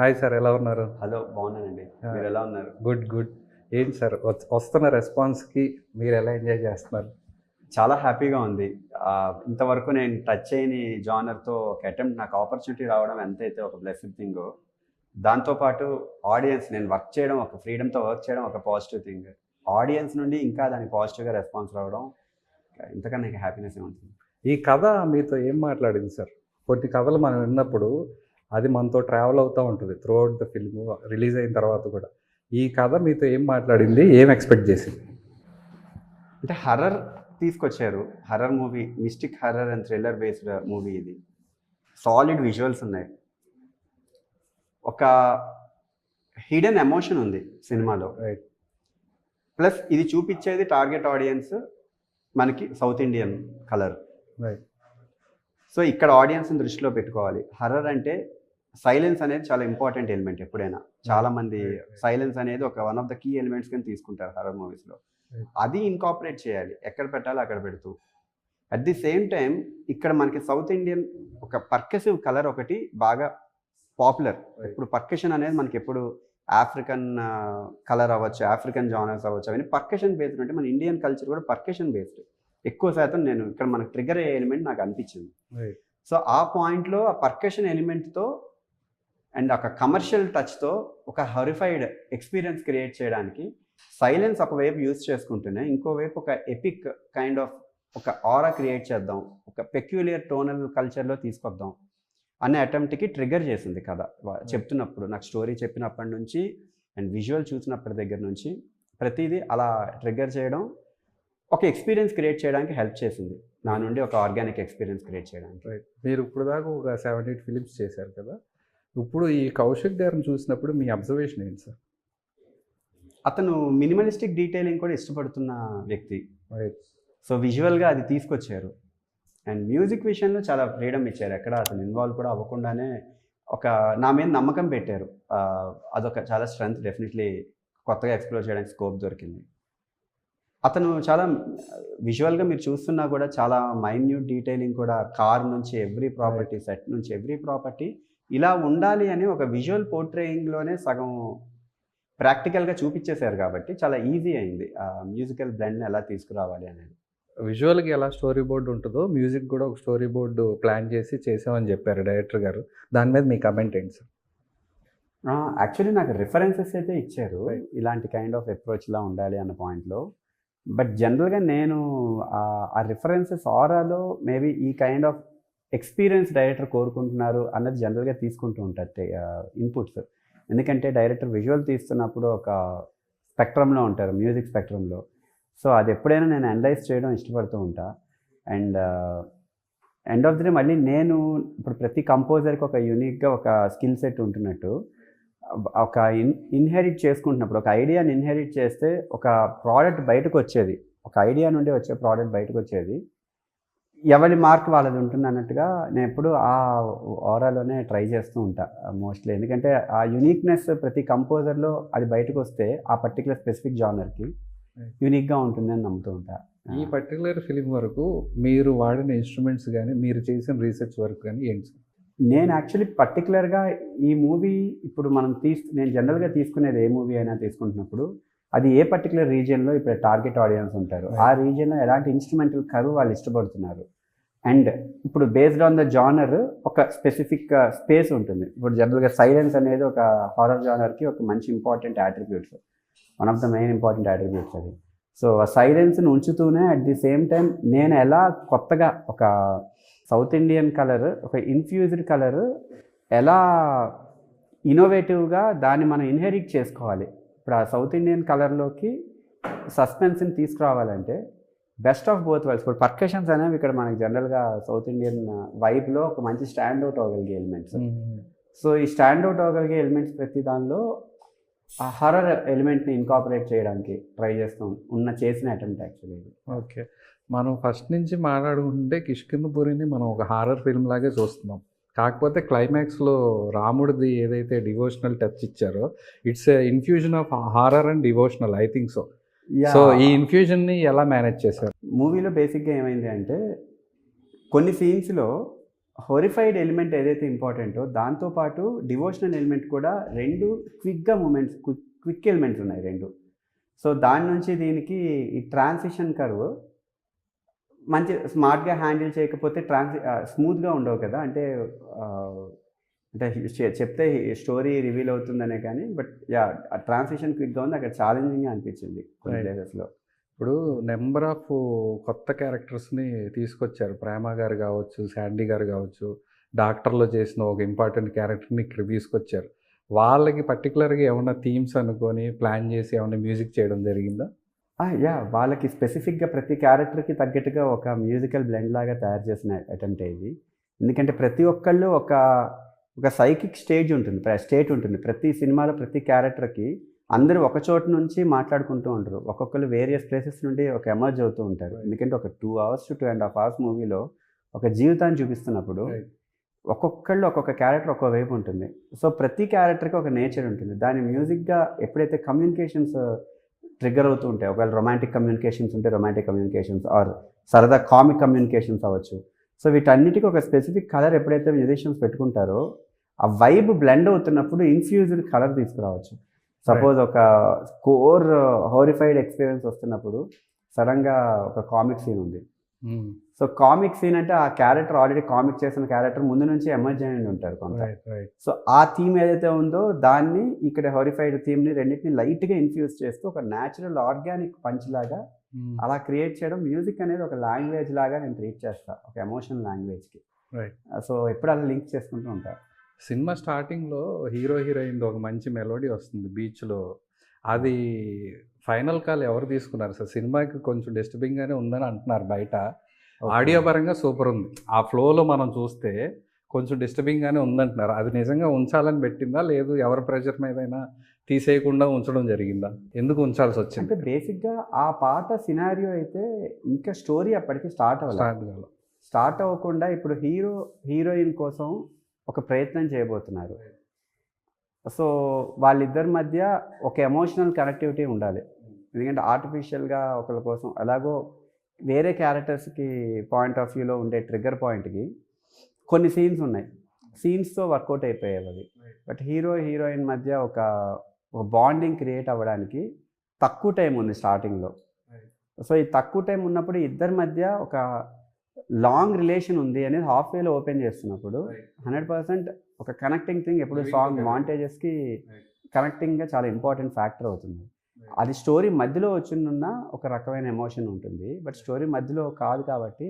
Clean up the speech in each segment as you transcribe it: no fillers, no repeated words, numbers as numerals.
Hi sir, ఎలా ఉన్నారు? Hello, బాగున్నానండి. మీరు ఎలా ఉన్నారు? Good good. ఏంటి సార్ వస్తున్న రెస్పాన్స్కి మీరు ఎలా ఎంజాయ్ చేస్తున్నారు? చాలా హ్యాపీగా ఉంది. ఇంతవరకు నేను టచ్ చేయని జానర్‌తో ఒక అటెంప్ట్, నాకు ఆపర్చునిటీ రావడం ఎంతైతే ఒక బ్లెస్డ్ థింగో, దాంతో పాటు ఆడియన్స్, నేను వర్క్ చేయడం, ఒక ఫ్రీడమ్‌తో వర్క్ చేయడం ఒక పాజిటివ్ థింగ్. ఆడియన్స్ నుండి ఇంకా దానికి పాజిటివ్‌గా రెస్పాన్స్ రావడం ఇంతకన్నా ఇంకా హ్యాపీనెస్ ఏముంటుంది. ఈ కథ మీతో ఏం మాట్లాడింది సార్? కొన్ని కథలు మనం విన్నప్పుడు అది మనతో ట్రావెల్ అవుతూ ఉంటుంది through out the film, release అయిన తర్వాత కూడా. ఈ కథ మీతో ఏం మాట్లాడింది? ఏం ఎక్స్పెక్ట్ చేసింది? అంటే హర్రర్ తీసుకొచ్చారు. Horror movie, mystic horror and thriller based movie ఇది. సాలిడ్ విజువల్స్ ఉన్నాయి. ఒక హిడెన్ ఎమోషన్ ఉంది సినిమాలో. రైట్. ప్లస్ ఇది చూపించేది టార్గెట్ ఆడియన్స్ మనకి south Indian colour. Right. So ఇక్కడ ఆడియన్స్ని దృష్టిలో పెట్టుకోవాలి. హర్రర్ అంటే సైలెన్స్ అనేది చాలా ఇంపార్టెంట్ ఎలిమెంట్. ఎప్పుడైనా చాలామంది సైలెన్స్ అనేది ఒక one of the key elements కింద తీసుకుంటారు హర్రర్ మూవీస్లో. అది ఇన్కాపరేట్ చేయాలి, ఎక్కడ పెట్టాలో అక్కడ పెడుతూ. అట్ ది సేమ్ టైం ఇక్కడ మనకి సౌత్ ఇండియన్ ఒక పర్కసివ్ కలర్ ఒకటి బాగా పాపులర్. ఇప్పుడు పర్కషన్ అనేది మనకి ఎప్పుడు ఆఫ్రికన్ కలర్ అవ్వచ్చు, ఆఫ్రికన్ జానర్స్ అవ్వచ్చు, అవన్నీ పర్కషన్ బేస్డ్. అంటే మన ఇండియన్ కల్చర్ కూడా పర్కషన్ బేస్డ్ ఎక్కువ శాతం. నేను ఇక్కడ మనకు ట్రిగర్ అయ్యే ఎలిమెంట్ నాకు అనిపించింది. సో ఆ పాయింట్లో ఆ పర్కషన్ ఎలిమెంట్తో అండ్ ఒక కమర్షియల్ టచ్తో ఒక హరిఫైడ్ ఎక్స్పీరియన్స్ క్రియేట్ చేయడానికి సైలెన్స్ ఒకవైపు యూజ్ చేసుకుంటూనే ఇంకోవైపు ఒక ఎపిక్ కైండ్ ఆఫ్ ఒక ఆరా క్రియేట్ చేద్దాం, ఒక పెక్యులియర్ టోనల్ కల్చర్లో తీసుకొద్దాం అనే అటెంప్ట్కి ట్రిగర్ చేసింది కథ. చెప్తున్నప్పుడు, నాకు స్టోరీ చెప్పినప్పటి నుంచి అండ్ విజువల్ చూసినప్పటి దగ్గర నుంచి ప్రతిదీ అలా ట్రిగర్ చేయడం, ఒక ఎక్స్పీరియన్స్ క్రియేట్ చేయడానికి హెల్ప్ చేసింది. నా నుండి ఒక ఆర్గానిక్ ఎక్స్పీరియన్స్ క్రియేట్ చేయడానికి. రైట్. మీరు ఇప్పుడు దాకా ఒక 7-8 ఫిలిమ్స్ చేశారు కదా. ఇప్పుడు ఈ కౌశిక్ గారిని చూసినప్పుడు మీ అబ్జర్వేషన్ ఏంటి సార్? అతను మినిమలిస్టిక్ డీటెయిలింగ్ కూడా ఇష్టపడుతున్న వ్యక్తి. రైట్. సో విజువల్గా అది తీసుకొచ్చారు. అండ్ మ్యూజిక్ విషయంలో చాలా ఫ్రీడమ్ ఇచ్చారు. ఎక్కడ అతను ఇన్వాల్వ్ కూడా అవ్వకుండానే ఒక నా మీద నమ్మకం పెట్టారు. అదొక చాలా స్ట్రెంగ్త్. డెఫినెట్లీ కొత్తగా ఎక్స్ప్లోర్ చేయడానికి స్కోప్ దొరికింది. అతను చాలా విజువల్గా మీరు చూస్తున్నా కూడా చాలా మైన్యూట్ డీటెయిలింగ్ కూడా, కార్ నుంచి ఎవ్రీ ప్రాపర్టీ, సెట్ నుంచి ఎవ్రీ ప్రాపర్టీ ఇలా ఉండాలి అని ఒక విజువల్ పోర్ట్రేయింగ్లోనే సగం ప్రాక్టికల్గా చూపించేశారు. కాబట్టి చాలా ఈజీ అయింది ఆ మ్యూజికల్ బ్లెండ్ని ఎలా తీసుకురావాలి అనేది. విజువల్కి ఎలా స్టోరీ బోర్డు ఉంటుందో మ్యూజిక్ కూడా ఒక స్టోరీ బోర్డు ప్లాన్ చేసి చేసామని చెప్పారు డైరెక్టర్ గారు. దాని మీద మీ కమెంట్ ఏంటి సార్? యాక్చువల్లీ నాకు రిఫరెన్సెస్ అయితే ఇచ్చారు, ఇలాంటి కైండ్ ఆఫ్ అప్రోచ్లా ఉండాలి అన్న పాయింట్లో. బట్ జనరల్గా నేను ఆ రిఫరెన్సెస్ ఆరాలో మేబీ ఈ కైండ్ ఆఫ్ ఎక్స్పీరియన్స్ డైరెక్టర్ కోరుకుంటున్నారు అన్నది జనరల్గా తీసుకుంటూ ఉంటారు ఇన్పుట్స్. ఎందుకంటే డైరెక్టర్ విజువల్ తీస్తున్నప్పుడు ఒక స్పెక్ట్రంలో ఉంటారు, మ్యూజిక్ స్పెక్ట్రంలో. సో అది ఎప్పుడైనా నేను అనలైజ్ చేయడం ఇష్టపడుతూ ఉంటా. And end of the day మళ్ళీ నేను ఇప్పుడు ప్రతి కంపోజర్కి ఒక యూనిక్గా ఒక స్కిల్ సెట్ ఉంటున్నట్టు, ఒక ఇన్హెరిట్ చేసుకుంటున్నప్పుడు ఒక ఐడియాని ఇన్హెరిట్ చేస్తే ఒక ప్రోడక్ట్ బయటకు వచ్చేది, ఒక ఐడియా నుండి వచ్చే ప్రోడక్ట్ బయటకు వచ్చేది ఎవరి మార్క్ వాళ్ళది ఉంటుంది అన్నట్టుగా నేను ఎప్పుడు ఆ ఓరాలోనే ట్రై చేస్తూ ఉంటా మోస్ట్లీ. ఎందుకంటే ఆ యూనిక్నెస్ ప్రతి కంపోజర్లో అది బయటకు వస్తే ఆ పర్టికులర్ స్పెసిఫిక్ జానర్కి యూనిక్గా ఉంటుంది అని నమ్ముతూ ఉంటా. ఈ పర్టికులర్ ఫిలిం వరకు మీరు వాడిన ఇన్స్ట్రుమెంట్స్ కానీ, మీరు చేసిన రీసెర్చ్ వర్క్ కానీ ఏంటి సార్? నేను యాక్చువల్లీ పర్టికులర్గా ఈ మూవీ ఇప్పుడు నేను జనరల్గా తీసుకునేది ఏ మూవీ అయినా తీసుకుంటున్నప్పుడు అది ఏ పర్టికులర్ రీజియన్లో ఇప్పుడు టార్గెట్ ఆడియన్స్ ఉంటారు, ఆ రీజియన్లో ఎలాంటి ఇన్స్ట్రుమెంటల్ కర్వ్ వాళ్ళు ఇష్టపడుతున్నారు. అండ్ ఇప్పుడు బేస్డ్ ఆన్ ద జానర్ ఒక స్పెసిఫిక్ స్పేస్ ఉంటుంది. ఇప్పుడు జనరల్గా సైలెన్స్ అనేది ఒక హారర్ జానర్కి ఒక మంచి important attributes, one of the main important attributes అది. సో ఆ సైలెన్స్ని ఉంచుతూనే అట్ ది సేమ్ టైం నేను ఎలా కొత్తగా ఒక సౌత్ ఇండియన్ కలర్, ఒక ఇన్ఫ్యూజ్డ్ కలర్ ఎలా ఇన్నోవేటివ్గా దాన్ని మనం ఇన్హెరిట్ చేసుకోవాలి. ఇప్పుడు ఆ సౌత్ ఇండియన్ కలర్లోకి సస్పెన్స్ని తీసుకురావాలంటే బెస్ట్ ఆఫ్ బోత్ వరల్డ్స్. ఇప్పుడు పర్కషన్స్ అనేవి ఇక్కడ మనకి జనరల్గా సౌత్ ఇండియన్ వైబ్లో ఒక మంచి స్టాండ్ అవుట్ అవ్వగలిగే ఎలిమెంట్స్. సో ఈ స్టాండ్ అవుట్ అవ్వగలిగే ఎలిమెంట్స్ ప్రతి దానిలో ఆ హర్రర్ ఎలిమెంట్ని ఇన్కాపరేట్ చేయడానికి ట్రై చేసిన అటెంప్ట్ యాక్చువల్లీ. ఓకే. మనం ఫస్ట్ నుంచి మాట్లాడుకుంటే కిష్కింధపురిని మనం ఒక హారర్ ఫిల్మ్ లాగే చూస్తున్నాం. కాకపోతే క్లైమాక్స్లో రాముడిది ఏదైతే డివోషనల్ టచ్ ఇచ్చారో it's infusion of horror and devotional, I think so. So ఈ ఇన్ఫ్యూజన్ని ఎలా మేనేజ్ చేశారు? మూవీలో బేసిక్గా ఏమైంది అంటే కొన్ని సీన్స్లో హోరిఫైడ్ ఎలిమెంట్ ఏదైతే ఇంపార్టెంటో దాంతోపాటు డివోషనల్ ఎలిమెంట్ కూడా రెండు క్విక్గా మూమెంట్స్ క్విక్ ఎలిమెంట్స్ ఉన్నాయి రెండు. సో దాని నుంచి దీనికి ఈ ట్రాన్సిషన్ కర్వ్ మంచి స్మార్ట్గా హ్యాండిల్ చేయకపోతే స్మూత్గా ఉండవు కదా. అంటే అంటే చెప్తే స్టోరీ రివీల్ అవుతుందనే కానీ బట్ యా ట్రాన్సిషన్ క్విక్గా ఉంది. అక్కడ ఛాలెంజింగ్గా అనిపించింది కొన్ని ప్లేసెస్లో. ఇప్పుడు నెంబర్ ఆఫ్ కొత్త క్యారెక్టర్స్ని తీసుకొచ్చారు. ప్రేమ గారు కావచ్చు, శాండీ గారు కావచ్చు, డాక్టర్లో చేసిన ఒక ఇంపార్టెంట్ క్యారెక్టర్ని ఇక్కడ తీసుకొచ్చారు. వాళ్ళకి పర్టికులర్గా ఏమన్నా థీమ్స్ అనుకొని ప్లాన్ చేసి ఏమన్నా మ్యూజిక్ చేయడం జరిగిందా? యా వాళ్ళకి స్పెసిఫిక్గా ప్రతి క్యారెక్టర్కి తగ్గట్టుగా ఒక మ్యూజికల్ బ్లెండ్ లాగా తయారు చేసిన అటెంప్ట్ ఇది. ఎందుకంటే ప్రతి ఒక్కళ్ళు ఒక సైకిక్ స్టేట్ ఉంటుంది ప్రతి సినిమాలో. ప్రతి క్యారెక్టర్కి అందరూ ఒక చోటు నుంచి మాట్లాడుకుంటూ ఉంటారు. ఒక్కొక్కరు వేరియస్ ప్లేసెస్ నుండి ఒక ఎమర్జ్ అవుతూ ఉంటారు. ఎందుకంటే ఒక 2 hours to 2.5 hours మూవీలో ఒక జీవితాన్ని చూపిస్తున్నప్పుడు ఒక్కొక్కళ్ళు ఒక్కొక్క క్యారెక్టర్ ఒక్కో వైపు ఉంటుంది. సో ప్రతి క్యారెక్టర్కి ఒక నేచర్ ఉంటుంది. దాని మ్యూజిక్గా ఎప్పుడైతే కమ్యూనికేషన్స్ ట్రిగ్గర్ అవుతూ ఉంటాయి, ఒకవేళ రొమాంటిక్ కమ్యూనికేషన్స్ ఉంటే రొమాంటిక్ కమ్యూనికేషన్స్ ఆర్ సరదా కామిక్ కమ్యూనికేషన్స్ అవ్వచ్చు. సో వీటన్నిటికీ ఒక స్పెసిఫిక్ కలర్ ఎప్పుడైతే మ్యూజిషియన్స్ పెట్టుకుంటారో ఆ వైబ్ బ్లెండ్ అవుతున్నప్పుడు ఇన్ఫ్యూజ్డ్ కలర్ తీసుకురావచ్చు. సపోజ్ ఒక కోర్ హోరిఫైడ్ ఎక్స్పీరియన్స్ వస్తున్నప్పుడు సడన్గా ఒక కామిక్ సీన్ ఉంది. సో కామిక్ సీన్ అంటే ఆ క్యారెక్టర్ ఆల్రెడీ కామిక్ చేసిన క్యారెక్టర్ ముందు నుంచి ఎమర్జ్ అయ్యి ఉంటారు కొంత. సో ఆ థీమ్ ఏదైతే ఉందో దాన్ని ఇక్కడ హోరిఫైడ్ థీమ్ని రెండింటిని లైట్గా ఇన్ఫ్యూజ్ చేస్తూ ఒక న్యాచురల్ ఆర్గానిక్ పంచ్ లాగా అలా క్రియేట్ చేయడం. మ్యూజిక్ అనేది ఒక లాంగ్వేజ్ లాగా నేను ట్రీట్ చేస్తాను, ఒక ఎమోషనల్ లాంగ్వేజ్కి. సో ఎప్పుడు అలా లింక్ చేసుకుంటూ ఉంటాను. సినిమా స్టార్టింగ్లో హీరో హీరోయిన్ ఒక మంచి మెలోడీ వస్తుంది బీచ్లో. అది ఫైనల్ కాల్ ఎవరు తీసుకున్నారు సార్? సినిమాకి కొంచెం డిస్టర్బింగ్గానే ఉందని అంటున్నారు బయట. ఆడియో పరంగా సూపర్ ఉంది. ఆ ఫ్లోలో మనం చూస్తే కొంచెం డిస్టర్బింగ్గానే ఉందంటున్నారు. అది నిజంగా ఉంచాలని పెట్టిందా, లేదు ఎవరి ప్రెషర్ మీదైనా తీసేయకుండా ఉంచడం జరిగిందా? ఎందుకు ఉంచాల్సి వచ్చింది? అంటే బేసిక్గా ఆ పాట సినారియో అయితే ఇంకా స్టోరీ అప్పటికి స్టార్ట్ అవ్వకుండా ఇప్పుడు హీరోయిన్ కోసం ఒక ప్రయత్నం చేయబోతున్నారు. సో వాళ్ళిద్దరి మధ్య ఒక ఎమోషనల్ కనెక్టివిటీ ఉండాలి. ఎందుకంటే ఆర్టిఫిషియల్గా ఒకరి కోసం ఎలాగో వేరే క్యారెక్టర్స్కి పాయింట్ ఆఫ్ వ్యూలో ఉండే ట్రిగ్గర్ పాయింట్కి కొన్ని సీన్స్ ఉన్నాయి, సీన్స్తో వర్కౌట్ అయిపోయాయి అవి. బట్ హీరోయిన్ మధ్య ఒక బాండింగ్ క్రియేట్ అవ్వడానికి తక్కువ టైం ఉంది స్టార్టింగ్లో. సో ఈ తక్కువ టైం ఉన్నప్పుడు ఇద్దరి మధ్య ఒక లాంగ్ రిలేషన్ ఉంది అనేది హాఫ్ వేలో ఓపెన్ చేస్తున్నప్పుడు 100% ఒక కనెక్టింగ్ థింగ్ ఎప్పుడు సాంగ్ మాంటేజెస్కి కనెక్టింగ్గా చాలా ఇంపార్టెంట్ ఫ్యాక్టర్ అవుతుంది. అది స్టోరీ మధ్యలో వచ్చిన ఒక రకమైన ఎమోషన్ ఉంటుంది. బట్ స్టోరీ మధ్యలో కాదు కాబట్టి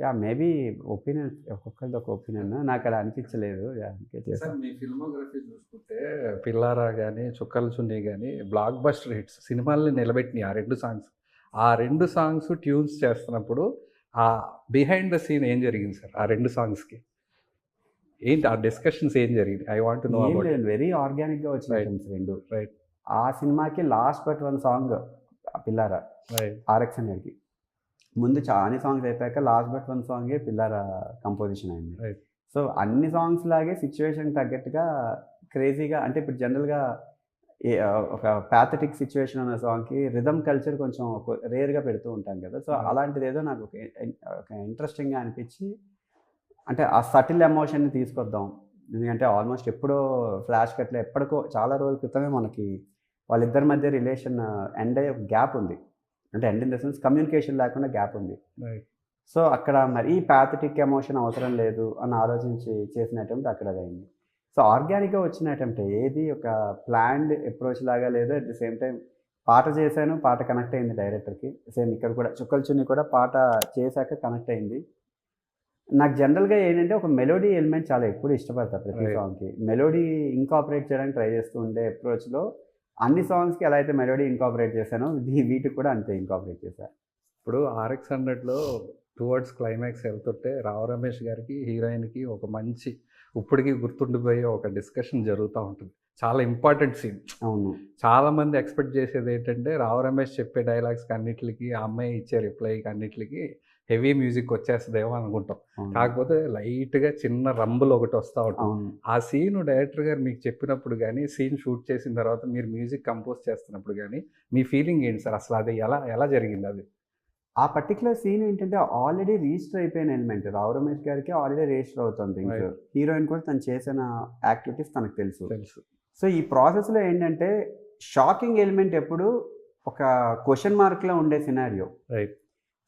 యా మేబీ ఒపీనియన్ ఒక్కొక్కరిది ఒక ఒపీనియన్, నాకు అలా అనిపించలేదు. మీ ఫిల్మోగ్రఫీ చూసుకుంటే పిల్లారా కానీ చుక్కల చున్నీ కానీ బ్లాక్ బస్టర్ హిట్స్ సినిమాల్ని నిలబెట్టినాయి ఆ రెండు సాంగ్స్ ట్యూన్స్ చేస్తున్నప్పుడు ఆ బిహైండ్ ద సీన్ ఏం జరిగింది సార్? ఆ రెండు సాంగ్స్కి ఏంటి ఆ డిస్కషన్స్ ఏం జరిగింది? I want to know about it. Very ఆర్గానిక్గా వచ్చిన రెండు. ఆ సినిమాకి లాస్ట్ బట్ వన్ సాంగ్ పిల్లారా ఆర్ఎక్స్ హండ్రెడ్కి ముందు చాలా సాంగ్స్ అయిపోయాక లాస్ట్ బట్ వన్ సాంగే పిల్లారా కంపోజిషన్ అయింది. సో అన్ని సాంగ్స్ లాగే సిచ్యువేషన్కి తగ్గట్టుగా క్రేజీగా, అంటే ఇప్పుడు జనరల్గా ఒక ప్యాథటిక్ సిచ్యువేషన్ ఉన్న సాంగ్కి రిథమ్ కల్చర్ కొంచెం రేర్గా పెడుతూ ఉంటాం కదా. సో అలాంటిది ఏదో నాకు ఒక ఇంట్రెస్టింగ్గా అనిపించి, అంటే ఆ సటిల్ ఎమోషన్ని తీసుకొద్దాం. ఎందుకంటే ఆల్మోస్ట్ ఎప్పుడో ఫ్లాష్ కట్లో ఎప్పటికో చాలా రోజుల క్రితమే మనకి వాళ్ళిద్దరి మధ్య రిలేషన్ ఎండ్ అయ్యే ఒక గ్యాప్ ఉంది. అంటే end in the sense communication లేకుండా గ్యాప్ ఉంది. సో అక్కడ మరీ ప్యాథటిక్ ఎమోషన్ అవసరం లేదు అని ఆలోచించి చేసిన అటెంప్ట్ అక్కడ అయింది. సో ఆర్గానిక్గా వచ్చిన అటెంప్ట్, ఏది ఒక ప్లాన్డ్ అప్రోచ్ లాగా లేదు. అట్ ది సేమ్ టైం పాట చేశాను, పాట కనెక్ట్ అయింది డైరెక్టర్కి. సేమ్ ఇక్కడ కూడా చుక్కల చున్ని కూడా పాట చేశాక కనెక్ట్ అయింది. నాకు జనరల్గా ఏంటంటే ఒక మెలోడీ ఎలిమెంట్ చాలా ఎప్పుడు ఇష్టపడతా. ప్రతి సాంగ్కి మెలోడీ ఇంకాపరేట్ చేయడానికి ట్రై చేస్తూ ఉండే అప్రోచ్లో అన్ని సాంగ్స్కి ఎలా అయితే మెలోడీ ఇంకాపరేట్ చేశానో వీటికి కూడా అంతే ఇంకాపరేట్ చేశాను. ఇప్పుడు ఆర్ఎక్స్ 100లో టువర్డ్స్ క్లైమాక్స్ వెళ్తుంటే రావు రమేష్ గారికి హీరోయిన్కి ఒక మంచి ఇప్పటికీ గుర్తుండిపోయే ఒక డిస్కషన్ జరుగుతూ ఉంటుంది. చాలా ఇంపార్టెంట్ సీన్. అవును, చాలామంది ఎక్స్పెక్ట్ చేసేది ఏంటంటే రావు రమేష్ చెప్పే డైలాగ్స్కి అన్నిటికి, ఆ అమ్మాయి ఇచ్చే రిప్లైకి అన్నిటికి హెవీ మ్యూజిక్ వచ్చేస్తుందేమో అనుకుంటాం. కాకపోతే లైట్గా చిన్న రంబులు ఒకటి వస్తూ ఉంటుంది. ఆ సీన్ డైరెక్టర్ గారు మీకు చెప్పినప్పుడు కానీ, సీన్ షూట్ చేసిన తర్వాత మీరు మ్యూజిక్ కంపోజ్ చేస్తున్నప్పుడు కానీ మీ ఫీలింగ్ ఏంటి సార్? అసలు అది ఎలా జరిగింది? అది ఆ పర్టికులర్ సీన్ ఏంటంటే ఆల్రెడీ రిజిస్టర్ అయిపోయిన ఎలిమెంట్. రావు రమేష్ గారికి ఆల్రెడీ రిజిస్టర్ అవుతుంది థింగ్స్. Right. హీరోయిన్ కూడా తను చేసిన యాక్టివిటీస్ తనకు తెలుసు. తెలుసు. సో ఈ ప్రాసెస్‌లో ఏంటంటే షాకింగ్ ఎలిమెంట్ ఎప్పుడు ఒక క్వెషన్ మార్క్‌లో ఉండే scenario. Right.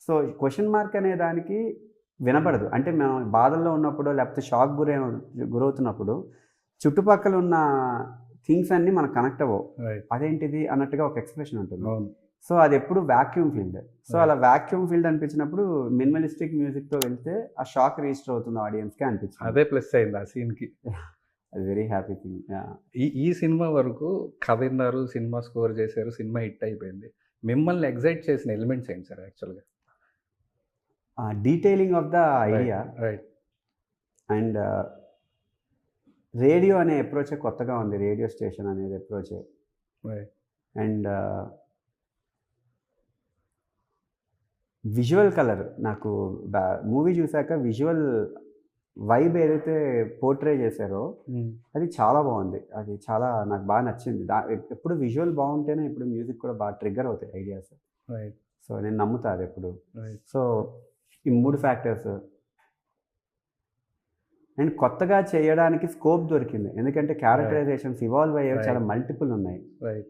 So question mark అనే దానికి వినపడదు. అంటే మనం బాధల్లో ఉన్నప్పుడు లేకపోతే షాక్ గురవుతున్నప్పుడు చుట్టుపక్కల ఉన్న థింగ్స్ అన్నీ మనకు కనెక్ట్ అవ్వవు. రైట్. అదేంటిది అన్నట్టుగా ఒక ఎక్స్‌ప్రెషన్ ఉంటుంది. అవును. సో అది ఎప్పుడు వాక్యూమ్ ఫీల్డ్. సో అలా వాక్యూమ్ ఫీల్డ్ అనిపించినప్పుడు మినిమలిస్టిక్ మ్యూజిక్‌తో వెళ్తే ఆ షాక్ రిజిస్టర్ అవుతుంది ఆడియన్స్‌కి అనిపించింది. అదే ప్లస్ అయింది ఆ సీన్‌కి. అది వెరీ హ్యాపీ థింగ్. యాహ్! ఈ సినిమా వరకు కథ విన్నారు, సినిమా స్కోర్ చేశారు, సినిమా హిట్ అయిపోయింది. మిమ్మల్ని ఎక్సైట్ చేసిన ఎలిమెంట్స్ ఏంటి సార్ యాక్చువల్‌గా? Detailing of the idea right. And radio అనే అప్రోచే కొత్తగా ఉంది. రేడియో స్టేషన్ అనేది అప్రోచే. రైట్. అండ్ విజువల్ కలర్ నాకు మూవీ చూసాక విజువల్ వైబ్ ఏదైతే పోర్ట్రే చేశారో అది చాలా బాగుంది. అది చాలా నాకు బాగా నచ్చింది. ఎప్పుడు విజువల్ బాగుంటేనే ఇప్పుడు మ్యూజిక్ కూడా బాగా ట్రిగ్గర్ అవుతాయి ఐడియాస్. రైట్. సో నేను నమ్ముతా అది ఎప్పుడు. రైట్. సో ఈ 3 ఫ్యాక్టర్స్ అండ్ కొత్తగా చేయడానికి స్కోప్ దొరికింది. ఎందుకంటే క్యారెక్టరైజేషన్స్ ఇవాల్వ్ అయ్యేవి చాలా మల్టిపుల్ ఉన్నాయి. రైట్.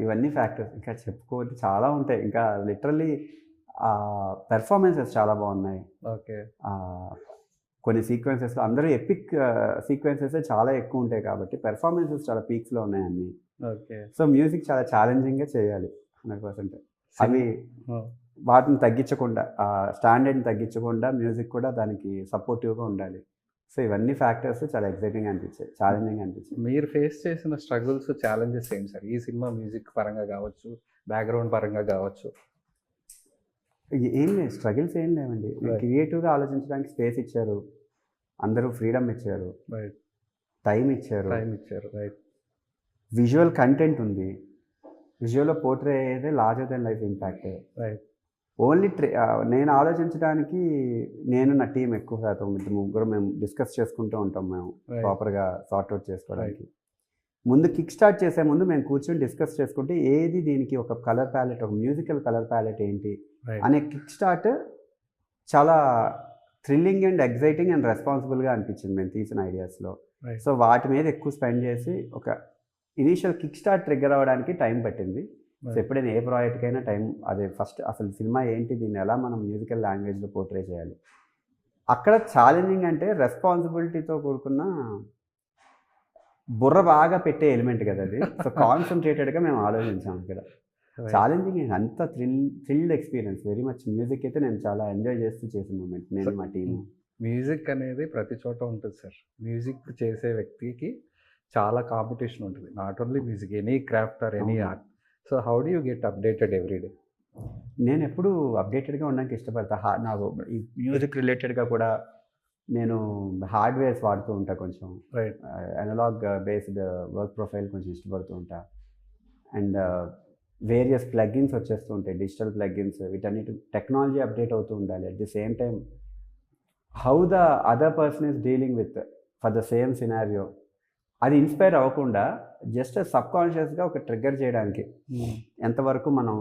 ఇవన్నీ ఫ్యాక్టర్స్. ఇంకా చెప్పుకోవద్దు చాలా ఉంటాయి. ఇంకా లిటరల్లీ పెర్ఫార్మెన్సెస్ చాలా బాగున్నాయి. ఓకే. కొన్ని సీక్వెన్సెస్లో అందరూ ఎపిక్ సీక్వెన్సెస్ చాలా ఎక్కువ ఉంటాయి కాబట్టి పెర్ఫార్మెన్సెస్ చాలా పీక్స్లో ఉన్నాయి అన్నీ. ఓకే. సో మ్యూజిక్ చాలా ఛాలెంజింగ్గా చేయాలి 100%. అవి Oh. వాటిని తగ్గించకుండా స్టాండర్డ్ని తగ్గించకుండా మ్యూజిక్ కూడా దానికి సపోర్టివ్గా ఉండాలి. సో ఇవన్నీ ఫ్యాక్టర్స్ చాలా ఎక్సైటింగ్ అనిపించాయి, ఛాలెంజింగ్ అనిపించాయి. మీరు ఫేస్ చేసిన స్ట్రగుల్స్, ఛాలెంజెస్ ఏంటి సార్? ఈ సినిమా మ్యూజిక్ పరంగా కావచ్చు, బ్యాక్గ్రౌండ్ పరంగా కావచ్చు. ఏం లేదు, స్ట్రగుల్స్ ఏం లేవండి. Right. క్రియేటివ్గా ఆలోచించడానికి స్పేస్ ఇచ్చారు, అందరూ ఫ్రీడమ్ ఇచ్చారు, రైట్. టైం ఇచ్చారు, టైం ఇచ్చారు. రైట్. విజువల్ కంటెంట్ ఉంది. విజువల్లో పోర్ట్రే అయ్యేదే larger than life impact. Right. Only నేను ఆలోచించడానికి నేను నా టీం ఎక్కువ శాతం ముగ్గురు మేము డిస్కస్ చేసుకుంటూ ఉంటాం. మేము Right. ప్రాపర్గా సార్ట్అవుట్ చేసుకోవడానికి ముందు కిక్ స్టార్ట్ చేసే ముందు మేము కూర్చొని డిస్కస్ చేసుకుంటే ఏది దీనికి ఒక కలర్ ప్యాలెట్, ఒక మ్యూజికల్ కలర్ ప్యాలెట్ ఏంటి Right. అనే కిక్ స్టార్ట్ చాలా థ్రిల్లింగ్ అండ్ ఎగ్జైటింగ్ అండ్ రెస్పాన్సిబుల్గా అనిపించింది మేము తీసిన ఐడియాస్లో. Right. సో వాటి మీద ఎక్కువ స్పెండ్ చేసి ఒక ఇనీషియల్ కిక్ స్టార్ట్ ట్రిగ్గర్ అవ్వడానికి టైం పట్టింది. So Right. ఎప్పుడైనా ఏ ప్రాజెక్ట్కైనా టైం, అదే ఫస్ట్ అసలు సినిమా ఏంటి, దీన్ని ఎలా మనం మ్యూజికల్ లాంగ్వేజ్లో పోర్ట్రే చేయాలి. అక్కడ ఛాలెంజింగ్ అంటే రెస్పాన్సిబిలిటీతో కూడుకున్న బుర్ర బాగా పెట్టే ఎలిమెంట్ కదా అది. సో కాన్సన్ట్రేటెడ్గా మేము ఆలోచించాం ఇక్కడ. Right. ఛాలెంజింగ్ అంత thrilled experience very much. Music అయితే నేను చాలా ఎంజాయ్ చేస్తూ చేసిన మూమెంట్ నేను మా టీము. మ్యూజిక్ అనేది ప్రతి చోట ఉంటుంది సార్. మ్యూజిక్ చేసే వ్యక్తికి చాలా కాంపిటీషన్ ఉంటుంది. Not only music, any craft or any అవును. Art. So how do you get updated every day? నేను ఎప్పుడు అప్డేటెడ్గా ఉండడానికి ఇష్టపడతా. నాకు ఈ మ్యూజిక్ రిలేటెడ్గా కూడా నేను హార్డ్వేర్స్ వాడుతూ ఉంటా కొంచెం. Right. Analog based work profile కొంచెం ఇష్టపడుతూ ఉంటా. అండ్ వేరియస్ ప్లగ్గిన్స్ వచ్చేస్తూ ఉంటాయి, డిజిటల్ ప్లగ్గిన్స్. వీటన్నిటి టెక్నాలజీ అప్డేట్ అవుతూ ఉండాలి. At the same time how the other person is dealing with for the same scenario అది ఇన్స్పైర్ అవ్వకుండా జస్ట్ సబ్కాన్షియస్గా ఒక ట్రిగ్గర్ చేయడానికి ఎంతవరకు మనం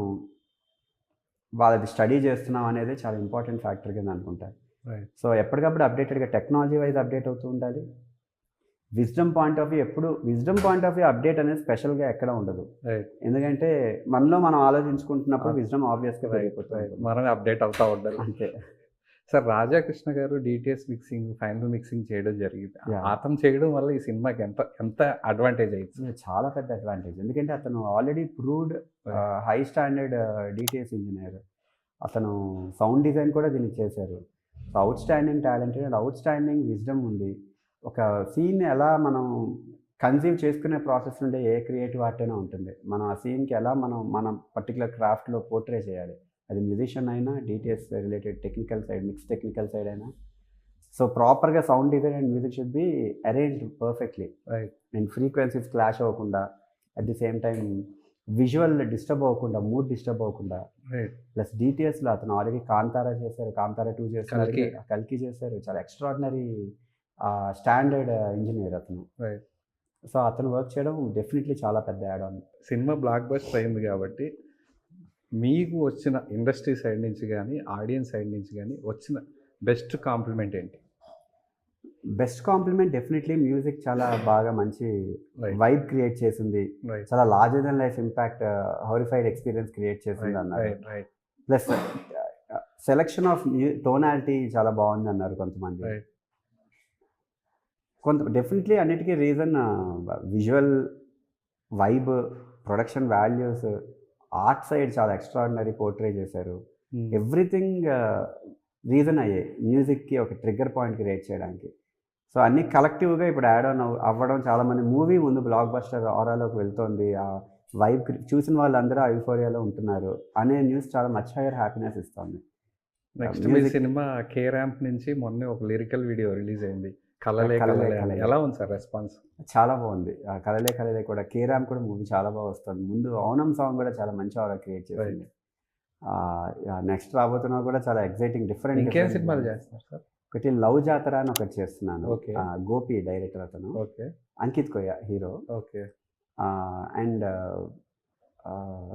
వాళ్ళది స్టడీ చేస్తున్నాం అనేది చాలా ఇంపార్టెంట్ ఫ్యాక్టర్ కింద అనుకుంటా. రైట్. సో ఎప్పటికప్పుడు అప్డేటెడ్గా టెక్నాలజీ వైజ్ అప్డేట్ అవుతూ ఉండాలి. Wisdom point of view update అనేది స్పెషల్గా ఎక్కడ ఉండదు. రైట్. ఎందుకంటే మనలో మనం ఆలోచించుకుంటున్నప్పుడు విజ్డమ్ ఆబ్వియస్గా పెరిగిపోతుంది. మనం అప్డేట్ అవుతా ఉండాలి. అంతే. సార్, రాధాకృష్ణ గారు డిటిఎస్ మిక్సింగ్, ఫైనల్ మిక్సింగ్ చేయడం జరిగింది. Yeah. అతను చేయడం వల్ల ఈ సినిమాకి ఎంత ఎంత అడ్వాంటేజ్ అయింది? ఇది చాలా పెద్ద అడ్వాంటేజ్. ఎందుకంటే అతను already proved high standard DTS engineer. అతను సౌండ్ డిజైన్ కూడా దీనికి చేశారు. Out standing talented and out standing wisdom ఉంది. ఒక సీన్ ఎలా మనం కన్సీవ్ చేసుకునే ప్రాసెస్ నుండి ఏ క్రియేటివ్ ఆర్ట్ అయినా ఉంటుంది. మనం ఆ సీన్కి ఎలా మన పర్టికులర్ క్రాఫ్ట్లో పోర్ట్రే చేయాలి. అది మ్యూజిషియన్ అయినా, DTS related technical side, mix technical side అయినా. సో ప్రాపర్గా sound design and music should be arranged perfectly. Right. And frequencies clash అవ్వకుండా, at the same time visual disturb అవ్వకుండా, మూడ్ డిస్టర్బ్ అవ్వకుండా. రైట్. ప్లస్ డిటిఎస్లో అతను ఆల్రెడీ కాంతారా చేశారు, కాంతారా 2 చేశారు, కల్కి. కల్కి చేశారు. చాలా ఎక్స్ట్రాడినరీ స్టాండర్డ్ ఇంజనీర్ అతను. రైట్. సో అతను వర్క్ చేయడం డెఫినెట్లీ చాలా పెద్ద add on. Cinema block buster అయింది కాబట్టి మీకు వచ్చిన ఇండస్ట్రీ సైడ్ నుంచి గానీ, ఆడియన్స్ సైడ్ నుంచి గానీ వచ్చిన బెస్ట్ కాంప్లిమెంట్ ఏంటి? బెస్ట్ కాంప్లిమెంట్ డెఫినెట్లీ మ్యూజిక్ చాలా బాగా మంచి రైట్. వైబ్ క్రియేట్ చేసింది. రైట్. చాలా larger than life impact horrified experience create చేసింది అన్నారు. Right. Right. Plus selection of tonality చాలా బాగుంది అన్నారు కొంతమంది. రైట్. డెఫినెట్లీ అన్నిటికీ reason visual vibe, production values, art side చాలా ఎక్స్ట్రాడినరీ పోర్ట్రే చేశారు. ఎవ్రీథింగ్ రీజన్ అయ్యాయి మ్యూజిక్కి ఒక ట్రిగ్గర్ పాయింట్ క్రియేట్ చేయడానికి. సో అన్నీ కలెక్టివ్గా ఇప్పుడు యాడ్ ఆన్ అవ్వడం, చాలామంది మూవీ ముందు బ్లాక్ బస్టర్ ఆరాలోకి వెళ్తోంది, ఆ వైబ్ చూసిన వాళ్ళందరూ యూఫోరియాలో ఉంటున్నారు అనే న్యూస్ చాలా మచ్ హైయర్ హ్యాపీనెస్ ఇస్తుంది. నెక్స్ట్ మీ సినిమా కే ర్యాంప్ నుంచి మొన్నే ఒక లిరికల్ వీడియో రిలీజ్ అయింది, కలలే కలలే కలలే అని. కలలే. ఎలా ఉంది సార్ రెస్పాన్స్? చాలా బాగుంది. కలలే కలలే కూడా కేరామ్ కూడా మూవీ చాలా బాగా వస్తుంది. ముందు ఓనం సాంగ్ కూడా చాలా మంచి ఆరా క్రియేట్ చేసింది. నెక్స్ట్ రాబోతున్నా కూడా చాలా ఎగ్జైటింగ్ ఇంకేం డిఫరెంట్ సినిమాలు చేస్తున్నారు సార్? ఒకటి లవ్ జాతర అని ఒకటి చేస్తున్నాను. ఓకే. గోపి డైరెక్టర్ అతను, ఓకే. అంకిత్ కొయ్య hero. Okay. And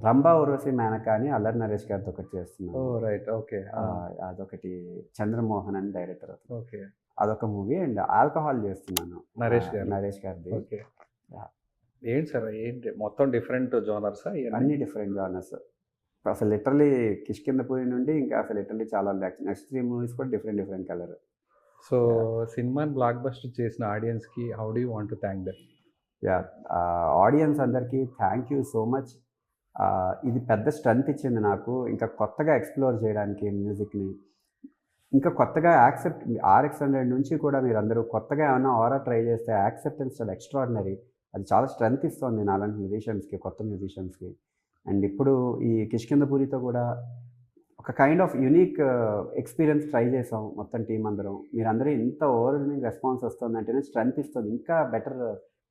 Rambha Urvashi Menaka అని అల్లరి నరేష్ గారితో ఒకటి ఓ చేస్తున్నాను. రైట్. ఓకే. అదొకటి చంద్రమోహన్ అని డైరెక్టర్ అతను, ఓకే. అదొక మూవీ. అండ్ ఆల్కహాల్ చేస్తున్నాను నరేష్ గారు. నరేష్ గారిది. ఓకే. Yeah. ఏంటి సార్ ఏంటి మొత్తం డిఫరెంట్ జోనర్సా? అన్ని డిఫరెంట్ జానర్స్. అసలు లిటరలీ కిష్కిందపురి నుండి ఇంకా అసలు లిటరలీ చాలా నెక్స్ట్ 3 మూవీస్ కూడా డిఫరెంట్ కలర్. సో సినిమాని బ్లాక్ బస్టర్ చేసిన ఆడియన్స్కి how do you want to thank them? Yeah, audience అందరికీ థ్యాంక్ యూ సో మచ్. ఇది పెద్ద స్ట్రెంత్ ఇచ్చింది నాకు, ఇంకా కొత్తగా ఎక్స్ప్లోర్ చేయడానికి మ్యూజిక్ని, ఇంకా కొత్తగా యాక్సెప్ట్ RX100 నుంచి కూడా మీరు అందరూ కొత్తగా ఏమైనా ఆరా ట్రై చేస్తే యాక్సెప్టెన్స్ చాలా ఎక్స్ట్రాడినరీ. అది చాలా స్ట్రెంత్ ఇస్తుంది నాలాంటి మ్యూజిషియన్స్కి, కొత్త మ్యూజిషియన్స్కి. అండ్ ఇప్పుడు ఈ కిష్కిందపురితో కూడా ఒక kind of unique experience try చేసాం మొత్తం టీం అందరం. మీరందరూ ఇంత ఓవర్వెల్మింగ్ రెస్పాన్స్ వస్తుంది అంటేనే స్ట్రెంత్ ఇస్తుంది, ఇంకా బెటర్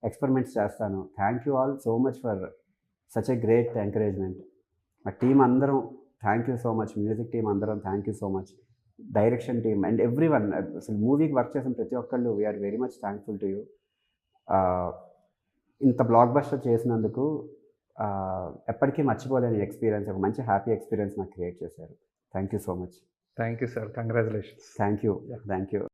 ఎక్స్పెరిమెంట్స్ చేస్తాను. Thank you all so much for such a great encouragement. మా టీం అందరం thank you so much, music team అందరం thank you so much, direction team and every one. అసలు మూవీకి వర్క్ చేసిన ప్రతి ఒక్కళ్ళు we're very much thankful to you. ఇంత blockbuster చేసినందుకు ఎప్పటికీ మర్చిపోలేని ఎక్స్పీరియన్స్, ఒక మంచి హ్యాపీ ఎక్స్పీరియన్స్ నాకు క్రియేట్ చేశారు. Thank you so much. Thank you sir, congratulations. Thank you.